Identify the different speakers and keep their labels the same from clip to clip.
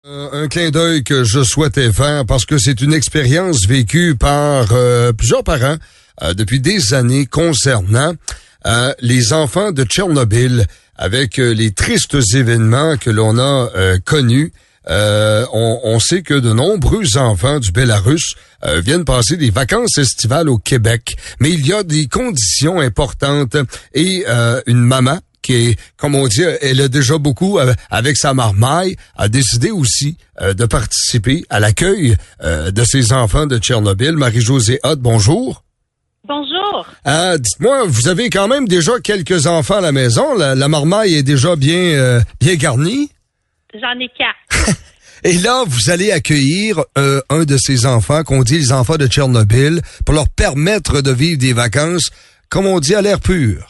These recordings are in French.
Speaker 1: Un clin d'œil que je souhaitais faire parce que c'est une expérience vécue par plusieurs parents depuis des années concernant les enfants de Tchernobyl avec les tristes événements que l'on a connus. On sait que de nombreux enfants du Bélarus viennent passer des vacances estivales au Québec, mais il y a des conditions importantes et une maman qui est, comme on dit, elle a déjà beaucoup avec sa marmaille, a décidé aussi de participer à l'accueil de ses enfants de Tchernobyl. Marie-Josée Hott, bonjour.
Speaker 2: Bonjour.
Speaker 1: Dites-moi, vous avez quand même déjà quelques enfants à la maison. La marmaille est déjà bien garnie.
Speaker 2: J'en ai 4.
Speaker 1: Et là, vous allez accueillir un de ces enfants, qu'on dit les enfants de Tchernobyl, pour leur permettre de vivre des vacances, comme on dit, à l'air pur.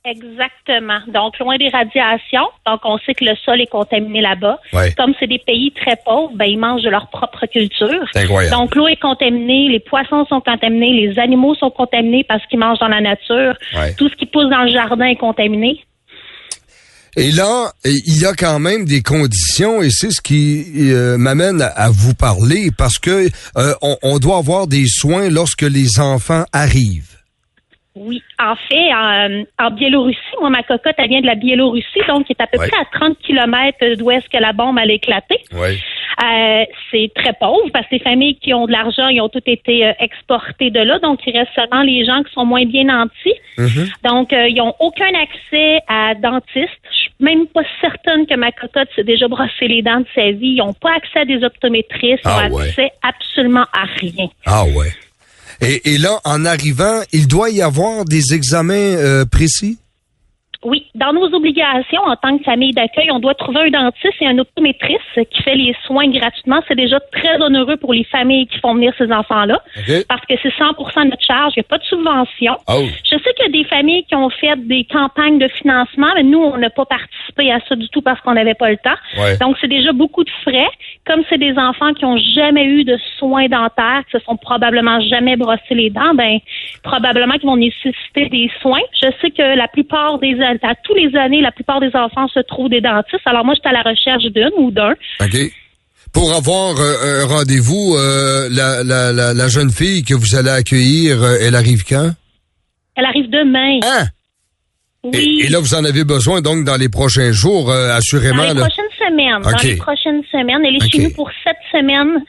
Speaker 2: Exactement. Donc, loin des radiations. Donc, on sait que le sol est contaminé là-bas.
Speaker 1: Ouais.
Speaker 2: Comme c'est des pays très pauvres, ben ils mangent de leur propre culture.
Speaker 1: C'est incroyable.
Speaker 2: Donc, l'eau est contaminée, les poissons sont contaminés, les animaux sont contaminés parce qu'ils mangent dans la nature.
Speaker 1: Ouais.
Speaker 2: Tout ce qui pousse dans le jardin est contaminé.
Speaker 1: Et là, il y a quand même des conditions, et c'est ce qui m'amène à vous parler, parce que on doit avoir des soins lorsque les enfants arrivent.
Speaker 2: Oui, en fait, en Biélorussie, moi, ma cocotte, elle vient de la Biélorussie, donc qui est à peu près à 30 km d'où est-ce que la bombe allait éclater.
Speaker 1: Oui.
Speaker 2: C'est très pauvre parce que les familles qui ont de l'argent, ils ont toutes été exportées de là, donc il reste seulement les gens qui sont moins bien nantis. Mm-hmm. Donc, ils n'ont aucun accès à dentiste. Je suis même pas certaine que ma cocotte s'est déjà brossé les dents de sa vie. Ils n'ont pas accès à des optométristes, ils n'ont accès absolument à rien.
Speaker 1: Ah ouais. Et là, en arrivant, il doit y avoir des examens précis?
Speaker 2: Oui. Dans nos obligations, en tant que famille d'accueil, on doit trouver un dentiste et un optométriste qui fait les soins gratuitement. C'est déjà très onéreux pour les familles qui font venir ces enfants-là. Okay. Parce que c'est 100% de notre charge. Il n'y a pas de subvention.
Speaker 1: Oh.
Speaker 2: Je sais qu'il y a des familles qui ont fait des campagnes de financement, mais nous, on n'a pas participé à ça du tout parce qu'on n'avait pas le temps.
Speaker 1: Ouais.
Speaker 2: Donc, c'est déjà beaucoup de frais. Comme c'est des enfants qui n'ont jamais eu de soins dentaires, qui se sont probablement jamais brossé les dents, ben probablement qu'ils vont nécessiter des soins. Je sais que la plupart à tous les années, la plupart des enfants se trouvent des dentistes. Alors moi, j'étais à la recherche d'une ou d'un.
Speaker 1: OK. Pour avoir un rendez-vous, la jeune fille que vous allez accueillir, elle arrive quand?
Speaker 2: Elle arrive demain.
Speaker 1: Ah!
Speaker 2: Oui.
Speaker 1: Et là, vous en avez besoin, donc, dans les prochains jours, assurément.
Speaker 2: Dans les prochaines semaines.
Speaker 1: Okay.
Speaker 2: Dans les prochaines semaines. Elle est chez nous pour 7 semaines.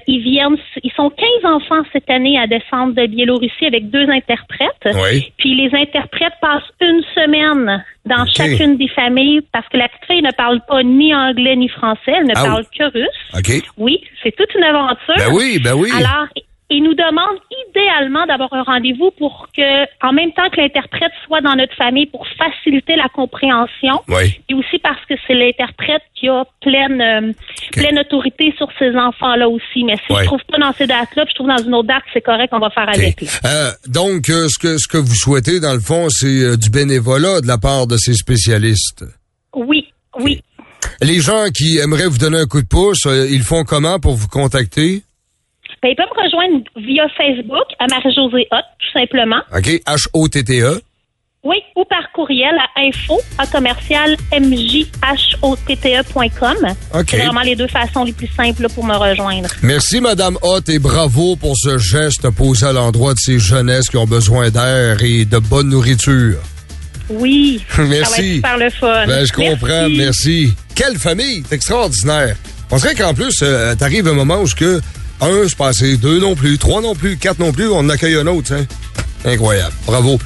Speaker 2: Ils sont 15 enfants cette année à descendre de Biélorussie avec 2 interprètes.
Speaker 1: Oui.
Speaker 2: Puis les interprètes passent une semaine dans chacune des familles parce que la petite fille ne parle pas ni anglais ni français. Elle ne parle que russe.
Speaker 1: OK.
Speaker 2: Oui, c'est toute une aventure.
Speaker 1: Ben oui.
Speaker 2: Alors, ils nous demandent idéalement d'avoir un rendez-vous pour que, en même temps que l'interprète soit dans notre famille pour faciliter la compréhension.
Speaker 1: Oui.
Speaker 2: Et aussi parce que c'est l'interprète qui a pleine autorité sur ces enfants-là aussi. Mais si je trouve pas dans ces dates-là, puis je trouve dans une autre date, c'est correct, on va faire avec.
Speaker 1: Donc, ce que vous souhaitez, dans le fond, c'est du bénévolat de la part de ces spécialistes.
Speaker 2: Oui.
Speaker 1: Les gens qui aimeraient vous donner un coup de pouce, ils font comment pour vous contacter?
Speaker 2: Ben, ils peuvent me rejoindre via Facebook à Marie-Josée Hott, tout simplement.
Speaker 1: OK. H-O-T-T-E.
Speaker 2: Oui, ou par courriel à info@mjhotte.com.
Speaker 1: OK.
Speaker 2: C'est vraiment les 2 façons les plus simples là, pour me rejoindre.
Speaker 1: Merci, Madame Hott, et bravo pour ce geste posé à l'endroit de ces jeunesses qui ont besoin d'air et de bonne nourriture.
Speaker 2: Oui.
Speaker 1: Merci.
Speaker 2: Ça va être super le fun.
Speaker 1: Ben, je comprends, merci. Quelle famille, c'est extraordinaire. On dirait qu'en plus, t'arrives un moment où que 1, c'est pas assez, 2 non plus, 3 non plus, 4 non plus, on en accueille un autre, hein. Incroyable. Bravo.